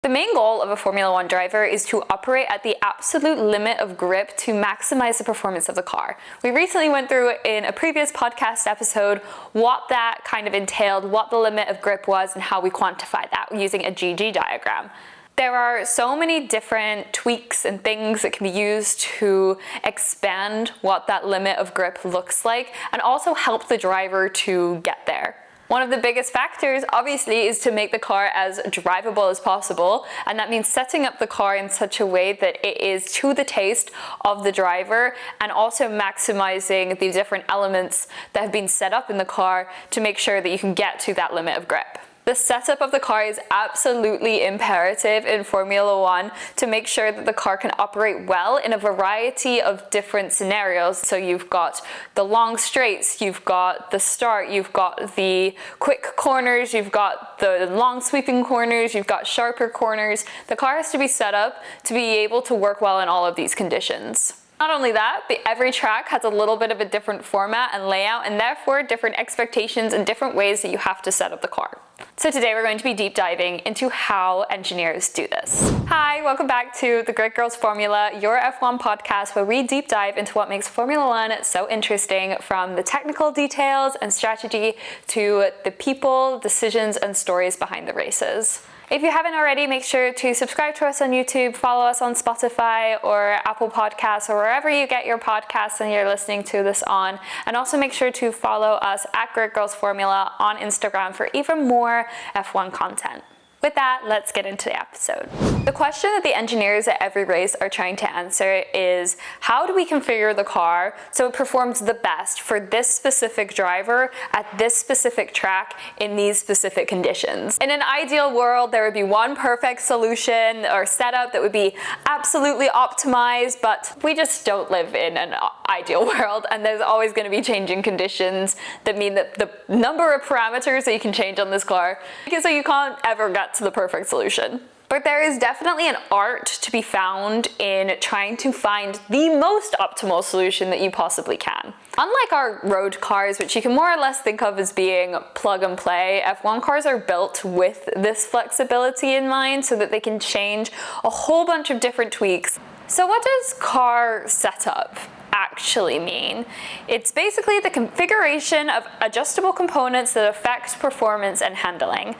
The main goal of a Formula One driver is to operate at the absolute limit of grip to maximize the performance of the car. We recently went through in a previous podcast episode what that kind of entailed, what the limit of grip was, and how we quantify that using a GG diagram. There are so many different tweaks and things that can be used to expand what that limit of grip looks like and also help the driver to get there. One of the biggest factors, obviously, is to make the car as drivable as possible, and that means setting up the car in such a way that it is to the taste of the driver and also maximizing the different elements that have been set up in the car to make sure that you can get to that limit of grip. The setup of the car is absolutely imperative in Formula One to make sure that the car can operate well in a variety of different scenarios. So you've got the long straights, you've got the start, you've got the quick corners, you've got the long sweeping corners, you've got sharper corners. The car has to be set up to be able to work well in all of these conditions. Not only that, but every track has a little bit of a different format and layout, and therefore different expectations and different ways that you have to set up the car. So today we're going to be deep diving into how engineers do this. Hi, welcome back to the Great Girls Formula, your F1 podcast, where we deep dive into what makes Formula One so interesting, from the technical details and strategy to the people, decisions, and stories behind the races. If you haven't already, make sure to subscribe to us on YouTube, follow us on Spotify or Apple Podcasts or wherever you get your podcasts and you're listening to this on. And also make sure to follow us at Great Girls Formula on Instagram for even more F1 content. With that, let's get into the episode. The question that the engineers at every race are trying to answer is, how do we configure the car so it performs the best for this specific driver at this specific track in these specific conditions? In an ideal world, there would be one perfect solution or setup that would be absolutely optimized, but we just don't live in an ideal world, and there's always going to be changing conditions that mean that the number of parameters that you can change on this car, so you can't ever get to the perfect solution. But there is definitely an art to be found in trying to find the most optimal solution that you possibly can. Unlike our road cars, which you can more or less think of as being plug and play, F1 cars are built with this flexibility in mind so that they can change a whole bunch of different tweaks. So what does car setup actually mean? It's basically the configuration of adjustable components that affect performance and handling.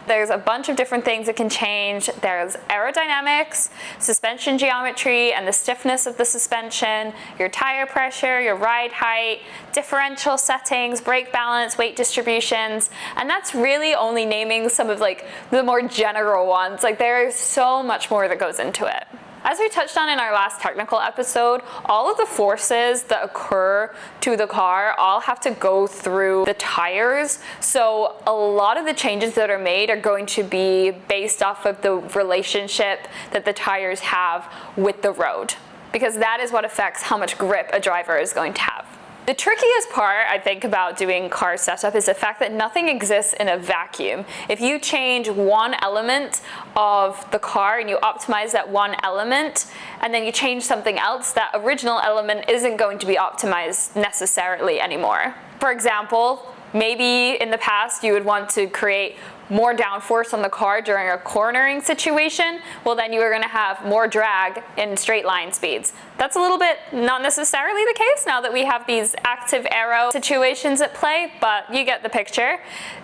There's a bunch of different things that can change. There's aerodynamics, suspension geometry and the stiffness of the suspension, your tire pressure, your ride height, differential settings, brake balance, weight distributions, and that's really only naming some of the more general ones. There is so much more that goes into it. As we touched on in our last technical episode, all of the forces that occur to the car all have to go through the tires. So a lot of the changes that are made are going to be based off of the relationship that the tires have with the road, because that is what affects how much grip a driver is going to have. The trickiest part, I think, about doing car setup is the fact that nothing exists in a vacuum. If you change one element of the car and you optimize that one element, and then you change something else, that original element isn't going to be optimized necessarily anymore. For example, maybe in the past you would want to create more downforce on the car during a cornering situation. Well, then you are going to have more drag in straight line speeds. That's a little bit not necessarily the case now that we have these active aero situations at play, but you get the picture.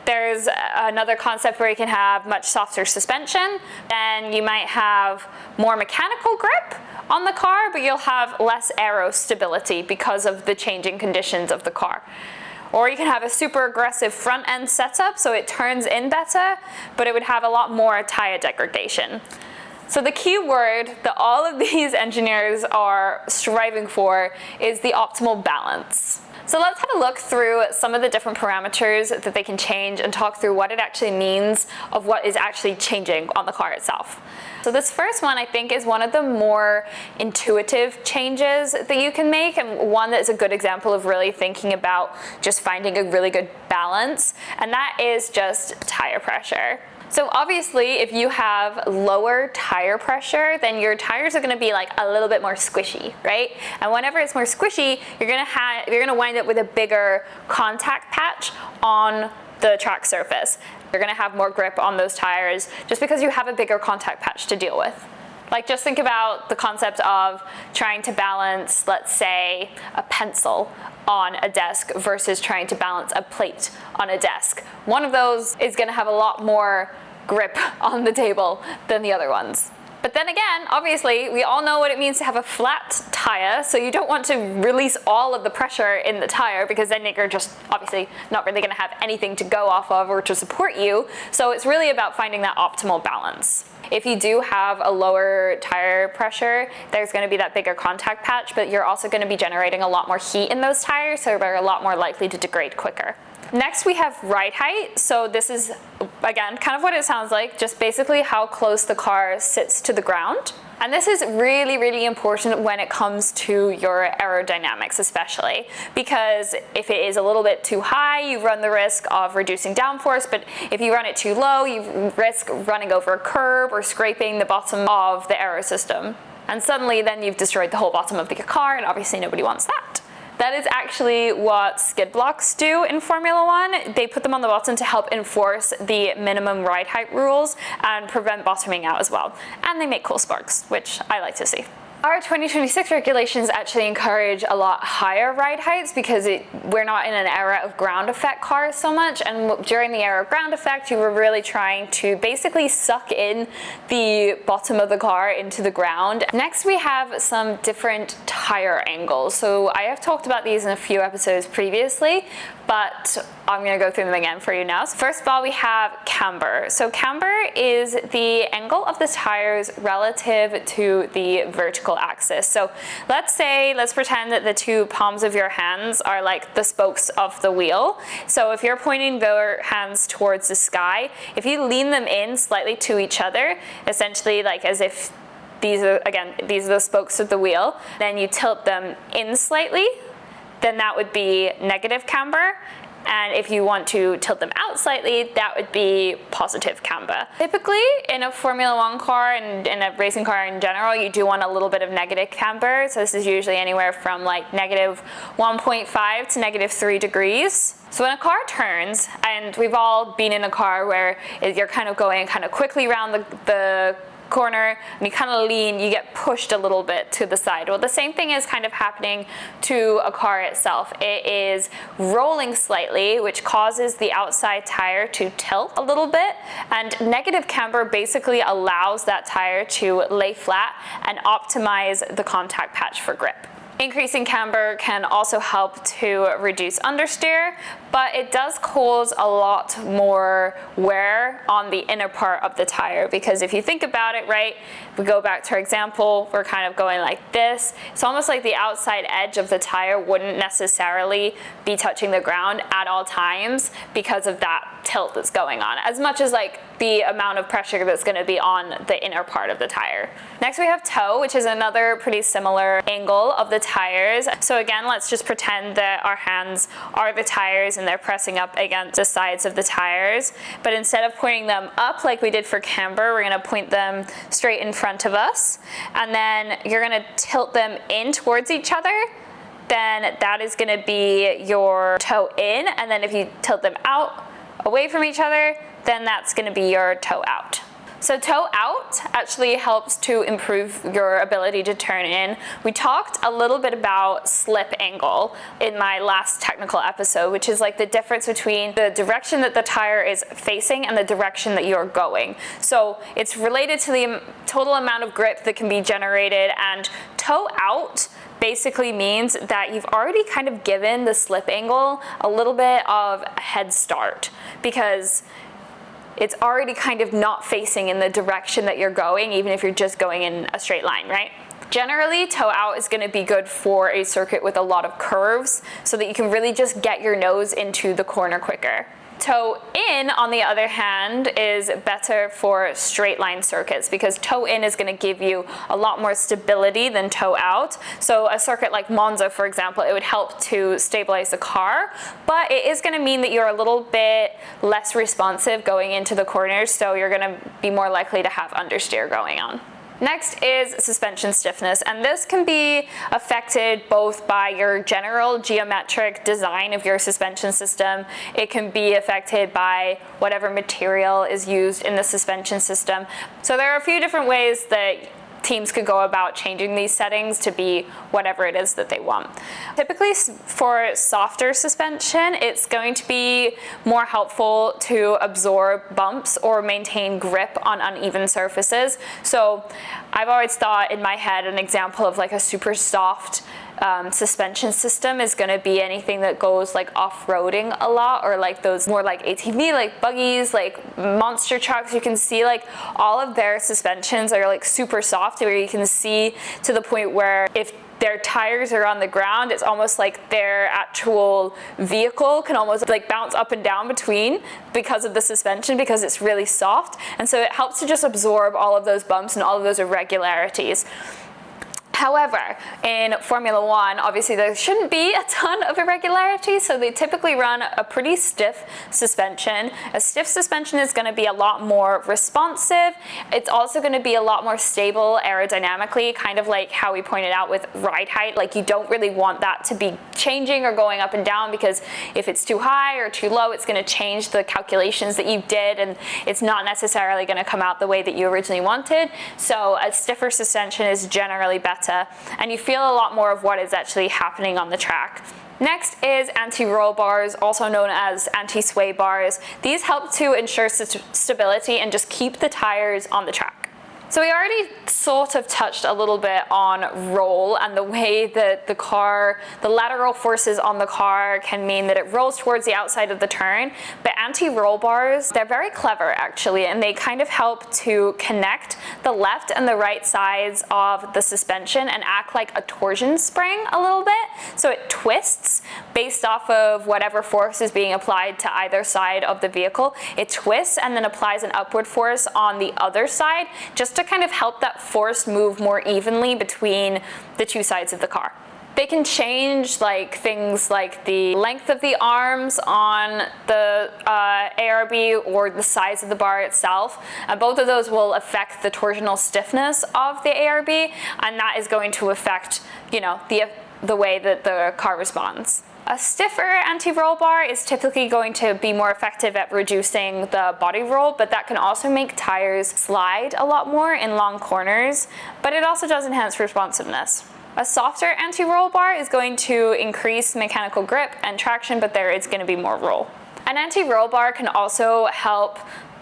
There's another concept where you can have much softer suspension, and you might have more mechanical grip on the car, but you'll have less aero stability because of the changing conditions of the car. Or you can have a super aggressive front end setup so it turns in better, but it would have a lot more tire degradation. So the key word that all of these engineers are striving for is the optimal balance. So let's have a look through some of the different parameters that they can change and talk through what it actually means of what is actually changing on the car itself. So this first one, I think, is one of the more intuitive changes that you can make, and one that is a good example of really thinking about just finding a really good balance, and that is just tire pressure. So obviously, if you have lower tire pressure, then your tires are going to be a little bit more squishy, right? And whenever it's more squishy, you're going to wind up with a bigger contact patch on the track surface. You're gonna have more grip on those tires just because you have a bigger contact patch to deal with. Like, just think about the concept of trying to balance, let's say, a pencil on a desk versus trying to balance a plate on a desk. One of those is gonna have a lot more grip on the table than the other ones. But then again, obviously, we all know what it means to have a flat tire, so you don't want to release all of the pressure in the tire because then you're just obviously not really gonna have anything to go off of or to support you. So it's really about finding that optimal balance. If you do have a lower tire pressure, there's gonna be that bigger contact patch, but you're also gonna be generating a lot more heat in those tires, so they're a lot more likely to degrade quicker. Next, we have ride height. So this is, again, kind of what it sounds like, just basically how close the car sits to the ground. And this is really, really important when it comes to your aerodynamics especially, because if it is a little bit too high, you run the risk of reducing downforce, but if you run it too low, you risk running over a curb or scraping the bottom of the aero system. And suddenly then you've destroyed the whole bottom of the car, and obviously nobody wants that. That is actually what skid blocks do in Formula One. They put them on the bottom to help enforce the minimum ride height rules and prevent bottoming out as well. And they make cool sparks, which I like to see. Our 2026 regulations actually encourage a lot higher ride heights because we're not in an era of ground effect cars so much, and during the era of ground effect you were really trying to basically suck in the bottom of the car into the ground. Next, we have some different tire angles. So I have talked about these in a few episodes previously, but I'm going to go through them again for you now. So first of all, we have camber. So camber is the angle of the tires relative to the vertical axis. So let's pretend that the two palms of your hands are like the spokes of the wheel. So if you're pointing your hands towards the sky, if you lean them in slightly to each other, essentially like as if these are the spokes of the wheel, then you tilt them in slightly, then that would be negative camber. And if you want to tilt them out slightly, that would be positive camber. Typically, in a Formula One car and in a racing car in general, you do want a little bit of negative camber. So this is usually anywhere from like negative 1.5 to negative 3 degrees. So when a car turns, and we've all been in a car where you're kind of going kind of quickly around the corner and you kind of lean, you get pushed a little bit to the side. Well, the same thing is kind of happening to a car itself. It is rolling slightly, which causes the outside tire to tilt a little bit, and negative camber basically allows that tire to lay flat and optimize the contact patch for grip. Increasing camber can also help to reduce understeer, but it does cause a lot more wear on the inner part of the tire, because if you think about it, right, we go back to our example, we're kind of going like this. It's almost like the outside edge of the tire wouldn't necessarily be touching the ground at all times because of that tilt that's going on, as much as like the amount of pressure that's going to be on the inner part of the tire. Next, we have toe, which is another pretty similar angle of the tires. So again, let's just pretend that our hands are the tires and they're pressing up against the sides of the tires. But instead of pointing them up like we did for camber, we're going to point them straight in front of us. And then you're going to tilt them in towards each other. Then that is going to be your toe in. And then if you tilt them out away from each other, then that's going to be your toe out. So toe out actually helps to improve your ability to turn in. We talked a little bit about slip angle in my last technical episode, which is like the difference between the direction that the tire is facing and the direction that you're going. So it's related to the total amount of grip that can be generated, and toe out basically means that you've already kind of given the slip angle a little bit of a head start, because it's already kind of not facing in the direction that you're going, even if you're just going in a straight line, right? Generally, toe out is going to be good for a circuit with a lot of curves so that you can really just get your nose into the corner quicker. Toe in, on the other hand, is better for straight line circuits because toe in is going to give you a lot more stability than toe out. So a circuit like Monza, for example, it would help to stabilize the car, but it is going to mean that you're a little bit less responsive going into the corners, so you're going to be more likely to have understeer going on. Next is suspension stiffness, and this can be affected both by your general geometric design of your suspension system. It can be affected by whatever material is used in the suspension system. So there are a few different ways that teams could go about changing these settings to be whatever it is that they want. Typically for softer suspension, it's going to be more helpful to absorb bumps or maintain grip on uneven surfaces. So I've always thought in my head an example of like a super soft suspension system is going to be anything that goes like off-roading a lot, or like those more like ATV, like buggies, like monster trucks. You can see like all of their suspensions are like super soft, where you can see to the point where if their tires are on the ground, it's almost like their actual vehicle can almost like bounce up and down between because of the suspension, because it's really soft. And so it helps to just absorb all of those bumps and all of those irregularities. However, in Formula One, obviously there shouldn't be a ton of irregularities, so they typically run a pretty stiff suspension. A stiff suspension is going to be a lot more responsive. It's also going to be a lot more stable aerodynamically, kind of like how we pointed out with ride height. Like, you don't really want that to be changing or going up and down, because if it's too high or too low, it's going to change the calculations that you did, and it's not necessarily going to come out the way that you originally wanted. So a stiffer suspension is generally better, and you feel a lot more of what is actually happening on the track. Next is anti-roll bars, also known as anti-sway bars. These help to ensure stability and just keep the tires on the track. So we already sort of touched a little bit on roll and the way that the lateral forces on the car can mean that it rolls towards the outside of the turn. But anti-roll bars, they're very clever actually, and they kind of help to connect the left and the right sides of the suspension and act like a torsion spring a little bit. So it twists based off of whatever force is being applied to either side of the vehicle. It twists and then applies an upward force on the other side, just to kind of help that force move more evenly between the two sides of the car. They can change like things like the length of the arms on the ARB or the size of the bar itself. Both of those will affect the torsional stiffness of the ARB, and that is going to affect, you know, the way that the car responds. A stiffer anti-roll bar is typically going to be more effective at reducing the body roll, but that can also make tires slide a lot more in long corners, but it also does enhance responsiveness. A softer anti-roll bar is going to increase mechanical grip and traction, but there is going to be more roll. An anti-roll bar can also help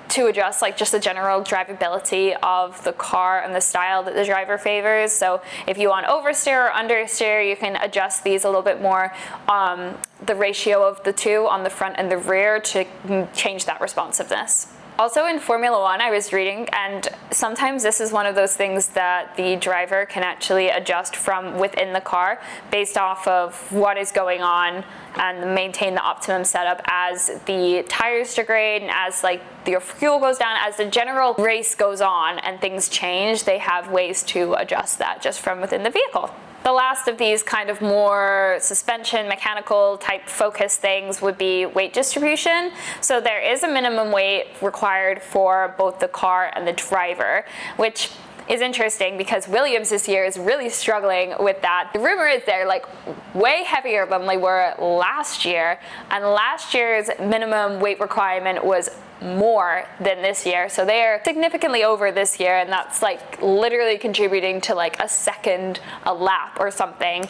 to adjust like just the general drivability of the car and the style that the driver favors. So if you want oversteer or understeer, you can adjust these a little bit more, the ratio of the two on the front and the rear, to change that responsiveness. Also in Formula One, I was reading, and sometimes this is one of those things that the driver can actually adjust from within the car based off of what is going on and maintain the optimum setup as the tires degrade and as like your fuel goes down, as the general race goes on and things change. They have ways to adjust that just from within the vehicle. The last of these kind of more suspension, mechanical type focus things would be weight distribution. So there is a minimum weight required for both the car and the driver, which is interesting because Williams this year is really struggling with that. The rumor is they're like way heavier than they were last year, and last year's minimum weight requirement was more than this year, so they are significantly over this year, and that's like literally contributing to like a second a lap or something.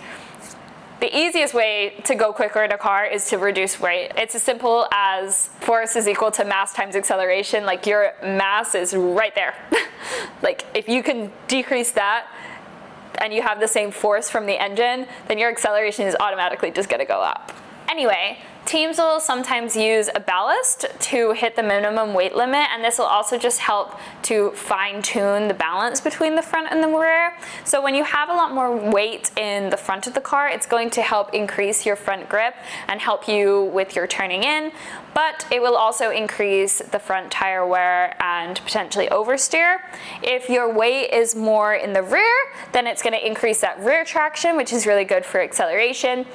The easiest way to go quicker in a car is to reduce weight. It's as simple as force is equal to mass times acceleration. Like, your mass is right there. Like, if you can decrease that and you have the same force from the engine, then your acceleration is automatically just gonna go up. Anyway, teams will sometimes use a ballast to hit the minimum weight limit, and this will also just help to fine-tune the balance between the front and the rear. So when you have a lot more weight in the front of the car, it's going to help increase your front grip and help you with your turning in, but it will also increase the front tire wear and potentially oversteer. If your weight is more in the rear, then it's going to increase that rear traction, which is really good for acceleration,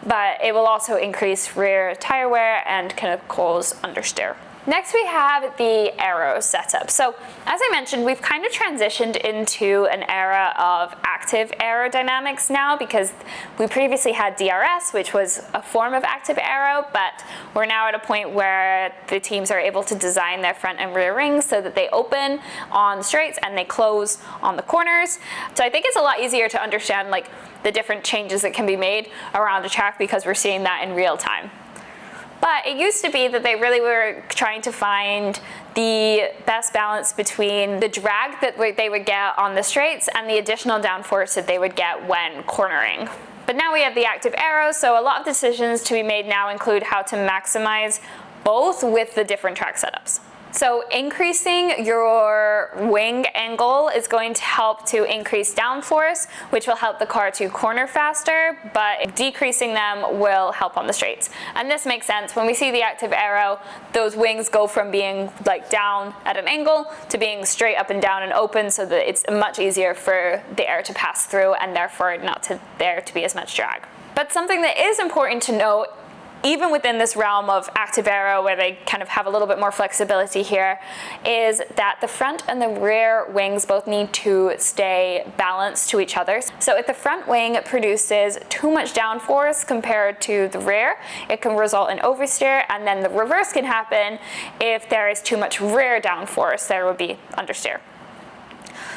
but it will also increase rear tire wear and can cause understeer. Next we have the aero setup. So as I mentioned, we've kind of transitioned into an era of active aerodynamics now, because we previously had DRS, which was a form of active aero, but we're now at a point where the teams are able to design their front and rear rings so that they open on the straights and they close on the corners. So I think it's a lot easier to understand like the different changes that can be made around the track because we're seeing that in real time. But it used to be that they really were trying to find the best balance between the drag that they would get on the straights and the additional downforce that they would get when cornering. But now we have the active aero, so a lot of decisions to be made now include how to maximize both with the different track setups. So increasing your wing angle is going to help to increase downforce, which will help the car to corner faster, but decreasing them will help on the straights. And this makes sense. When we see the active aero, those wings go from being like down at an angle to being straight up and down and open, so that it's much easier for the air to pass through and therefore not there to be as much drag. But something that is important to note, even within this realm of active aero, where they kind of have a little bit more flexibility here, is that the front and the rear wings both need to stay balanced to each other. So if the front wing produces too much downforce compared to the rear, it can result in oversteer, and then the reverse can happen if there is too much rear downforce, there would be understeer.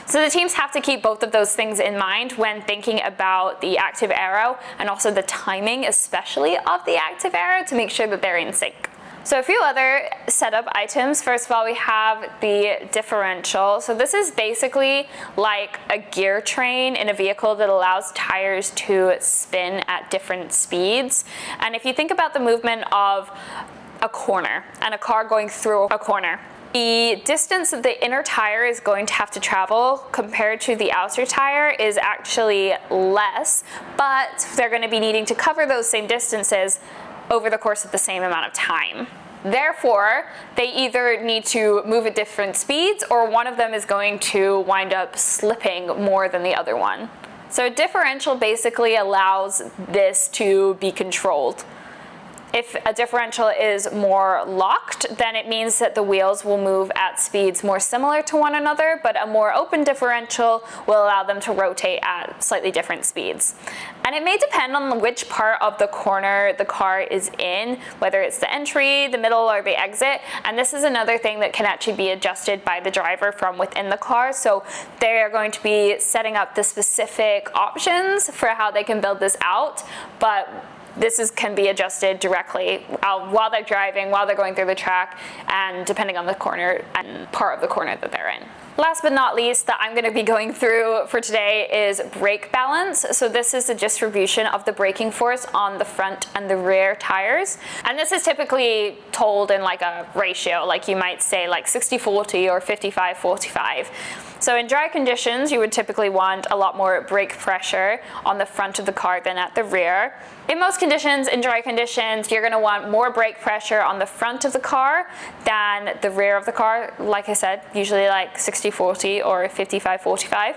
So the teams have to keep both of those things in mind when thinking about the active aero, and also the timing especially of the active aero, to make sure that they're in sync. So a few other setup items. First of all, we have the differential. So this is basically like a gear train in a vehicle that allows tires to spin at different speeds. And if you think about the movement of a corner and a car going through a corner, the distance that the inner tire is going to have to travel compared to the outer tire is actually less, but they're going to be needing to cover those same distances over the course of the same amount of time. Therefore, they either need to move at different speeds, or one of them is going to wind up slipping more than the other one. So a differential basically allows this to be controlled. If a differential is more locked, then it means that the wheels will move at speeds more similar to one another, but a more open differential will allow them to rotate at slightly different speeds. And it may depend on which part of the corner the car is in, whether it's the entry, the middle, or the exit. And this is another thing that can actually be adjusted by the driver from within the car. So they are going to be setting up the specific options for how they can build this out, but this can be adjusted directly while they're driving, while they're going through the track, and depending on the corner and part of the corner that they're in. Last but not least that I'm going to be going through for today is brake balance. So this is the distribution of the braking force on the front and the rear tires. And this is typically told in like a ratio, like you might say like 60-40 or 55-45. So in dry conditions, you would typically want a lot more brake pressure on the front of the car than at the rear. In most conditions, in dry conditions, you're going to want more brake pressure on the front of the car than the rear of the car. Like I said, usually like 60-40 or 55-45.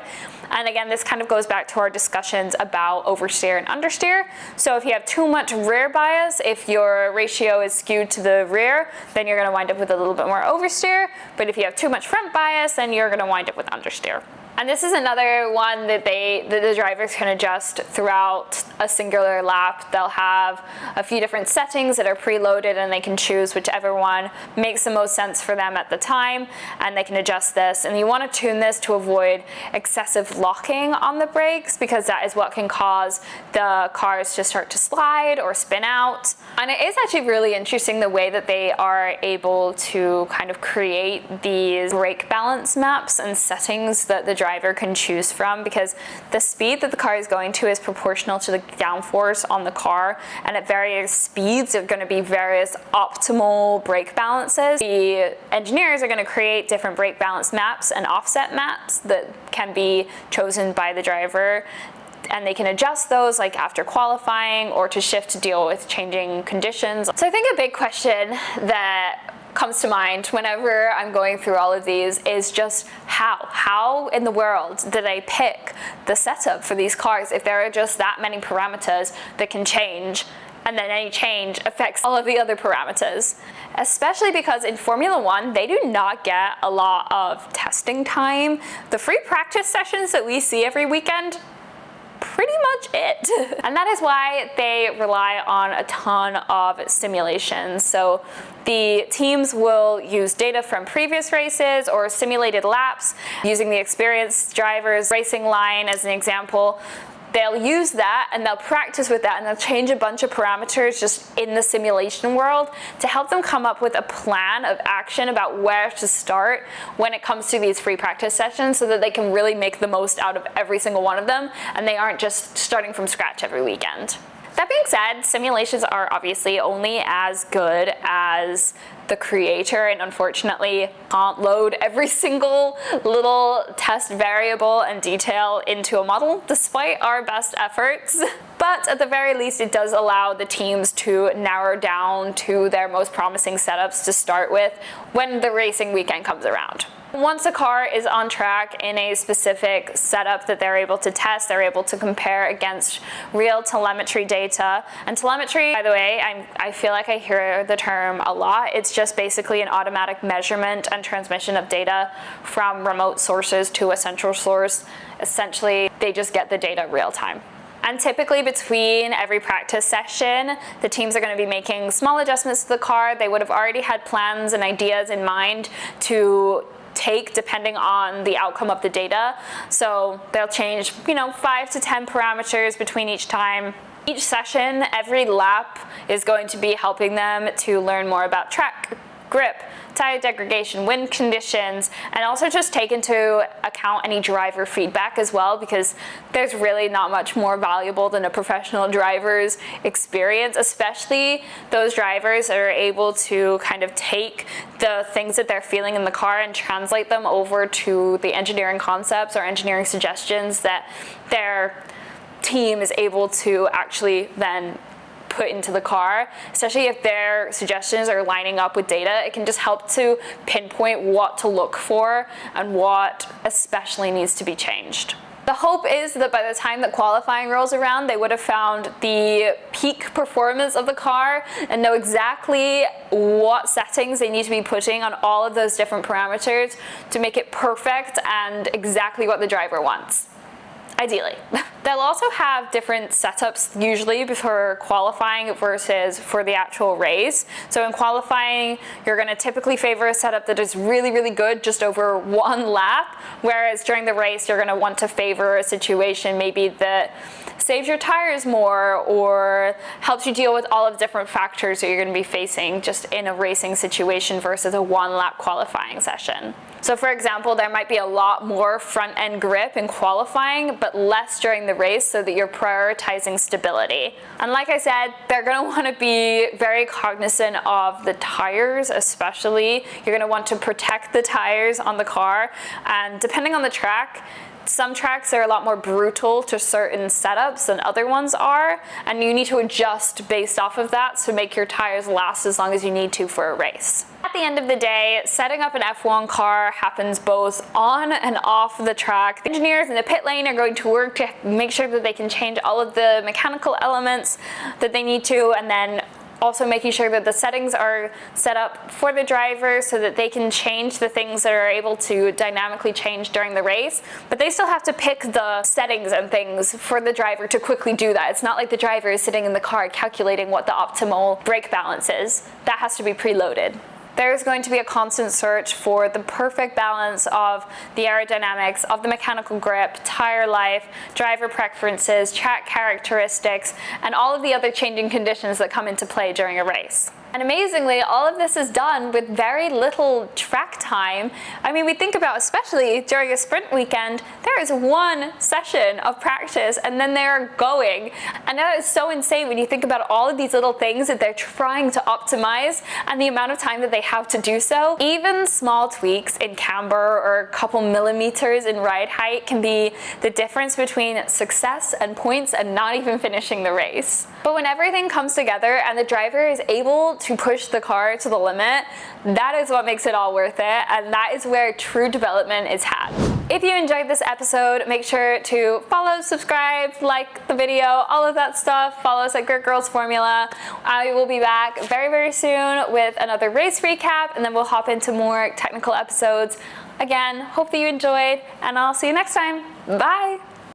And again, this kind of goes back to our discussions about oversteer and understeer. So if you have too much rear bias, if your ratio is skewed to the rear, then you're going to wind up with a little bit more oversteer. But if you have too much front bias, then you're going to wind up with understeer. And this is another one that the drivers can adjust throughout a singular lap. They'll have a few different settings that are preloaded, and they can choose whichever one makes the most sense for them at the time, and they can adjust this. And you want to tune this to avoid excessive locking on the brakes, because that is what can cause the cars to start to slide or spin out. And it is actually really interesting the way that they are able to kind of create these brake balance maps and settings that the driver can choose from, because the speed that the car is going to is proportional to the downforce on the car, and at various speeds there are going to be various optimal brake balances. The engineers are going to create different brake balance maps and offset maps that can be chosen by the driver, and they can adjust those like after qualifying or to shift to deal with changing conditions. So I think a big question that comes to mind whenever I'm going through all of these is just how in the world did I pick the setup for these cars if there are just that many parameters that can change and then any change affects all of the other parameters. Especially because in Formula One, they do not get a lot of testing time. The free practice sessions that we see every weekend, pretty much it. And that is why they rely on a ton of simulations. So the teams will use data from previous races or simulated laps, using the experienced driver's racing line as an example. They'll use that and they'll practice with that, and they'll change a bunch of parameters just in the simulation world to help them come up with a plan of action about where to start when it comes to these free practice sessions, so that they can really make the most out of every single one of them and they aren't just starting from scratch every weekend. That being said, simulations are obviously only as good as the creator, and unfortunately can't load every single little test variable and detail into a model, despite our best efforts. But at the very least, it does allow the teams to narrow down to their most promising setups to start with when the racing weekend comes around. Once a car is on track in a specific setup that they're able to test, they're able to compare against real telemetry data. And telemetry, by the way, I feel like I hear the term a lot. It's just basically an automatic measurement and transmission of data from remote sources to a central source. Essentially, they just get the data real time. And typically between every practice session, the teams are going to be making small adjustments to the car. They would have already had plans and ideas in mind to take depending on the outcome of the data. So they'll change, 5 to 10 parameters between each time. Each session, every lap is going to be helping them to learn more about track, grip, tire degradation, wind conditions, and also just take into account any driver feedback as well, because there's really not much more valuable than a professional driver's experience, especially those drivers that are able to kind of take the things that they're feeling in the car and translate them over to the engineering concepts or engineering suggestions that their team is able to actually then put into the car. Especially if their suggestions are lining up with data, it can just help to pinpoint what to look for and what especially needs to be changed. The hope is that by the time that qualifying rolls around, they would have found the peak performance of the car and know exactly what settings they need to be putting on all of those different parameters to make it perfect and exactly what the driver wants. Ideally. They'll also have different setups usually before qualifying versus for the actual race. So in qualifying, you're going to typically favor a setup that is really, really good just over one lap, whereas during the race, you're going to want to favor a situation maybe that saves your tires more or helps you deal with all of the different factors that you're going to be facing just in a racing situation versus a one-lap qualifying session. So for example, there might be a lot more front end grip in qualifying, but less during the race, so that you're prioritizing stability. And like I said, they're going to want to be very cognizant of the tires, especially. You're going to want to protect the tires on the car, and depending on the track, some tracks are a lot more brutal to certain setups than other ones are, and you need to adjust based off of that to make your tires last as long as you need to for a race. At the end of the day, setting up an F1 car happens both on and off the track. The engineers in the pit lane are going to work to make sure that they can change all of the mechanical elements that they need to, and then also making sure that the settings are set up for the driver so that they can change the things that are able to dynamically change during the race. But they still have to pick the settings and things for the driver to quickly do that. It's not like the driver is sitting in the car calculating what the optimal brake balance is. That has to be preloaded. There's going to be a constant search for the perfect balance of the aerodynamics, of the mechanical grip, tire life, driver preferences, track characteristics, and all of the other changing conditions that come into play during a race. And amazingly, all of this is done with very little track time. I mean, we think about, especially during a sprint weekend, there is one session of practice and then they're going. And that is so insane when you think about all of these little things that they're trying to optimize and the amount of time that they have to do so. Even small tweaks in camber or a couple millimeters in ride height can be the difference between success and points and not even finishing the race. But when everything comes together and the driver is able to push the car to the limit, that is what makes it all worth it, and that is where true development is had. If you enjoyed this episode, make sure to follow, subscribe, like the video, all of that stuff. Follow us at Grit Girls Formula. I will be back very, very soon with another race recap, and then we'll hop into more technical episodes. Again, hope that you enjoyed, and I'll see you next time. Bye!